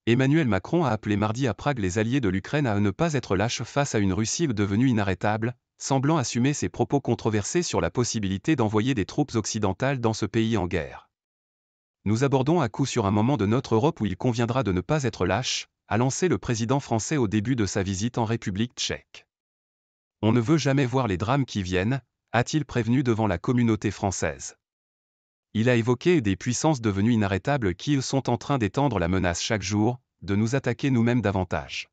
Emmanuel Macron a appelé mardi à Prague les alliés de l'Ukraine à ne pas être lâches face à une Russie devenue inarrêtable, semblant assumer ses propos controversés sur la possibilité d'envoyer des troupes occidentales dans ce pays en guerre. Nous abordons à coup sûr un moment de notre Europe où il conviendra de ne pas être lâche, a lancé le président français au début de sa visite en République tchèque. On ne veut jamais voir les drames qui viennent, a-t-il prévenu devant la communauté française. Il a évoqué des puissances devenues inarrêtables qui sont en train d'étendre la menace chaque jour, de nous attaquer nous-mêmes davantage.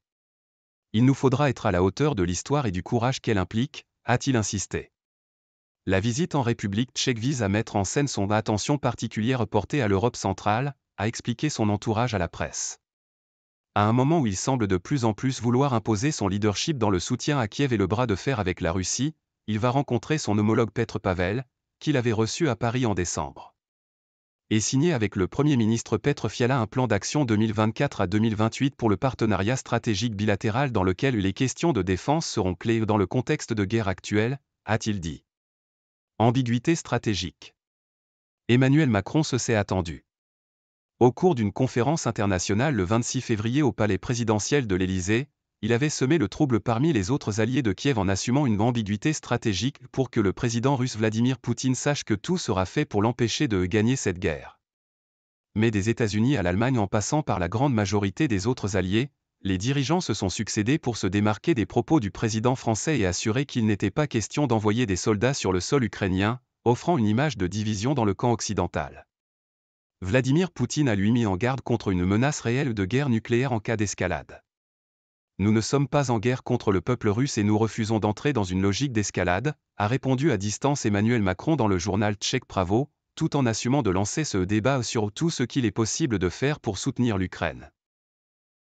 Il nous faudra être à la hauteur de l'histoire et du courage qu'elle implique, a-t-il insisté. La visite en République tchèque vise à mettre en scène son attention particulière portée à l'Europe centrale, a expliqué son entourage à la presse. À un moment où il semble de plus en plus vouloir imposer son leadership dans le soutien à Kiev et le bras de fer avec la Russie, il va rencontrer son homologue Petr Pavel, qu'il avait reçu à Paris en décembre. Et signé avec le Premier ministre Petr Fiala un plan d'action 2024 à 2028 pour le partenariat stratégique bilatéral dans lequel les questions de défense seront clés dans le contexte de guerre actuelle, a-t-il dit. Ambiguïté stratégique. Emmanuel Macron se s'est attendu. Au cours d'une conférence internationale le 26 février au palais présidentiel de l'Élysée, il avait semé le trouble parmi les autres alliés de Kiev en assumant une ambiguïté stratégique pour que le président russe Vladimir Poutine sache que tout sera fait pour l'empêcher de gagner cette guerre. Mais des États-Unis à l'Allemagne en passant par la grande majorité des autres alliés, les dirigeants se sont succédés pour se démarquer des propos du président français et assurer qu'il n'était pas question d'envoyer des soldats sur le sol ukrainien, offrant une image de division dans le camp occidental. Vladimir Poutine a lui mis en garde contre une menace réelle de guerre nucléaire en cas d'escalade. Nous ne sommes pas en guerre contre le peuple russe et nous refusons d'entrer dans une logique d'escalade, a répondu à distance Emmanuel Macron dans le journal tchèque Pravo, tout en assumant de lancer ce débat sur tout ce qu'il est possible de faire pour soutenir l'Ukraine.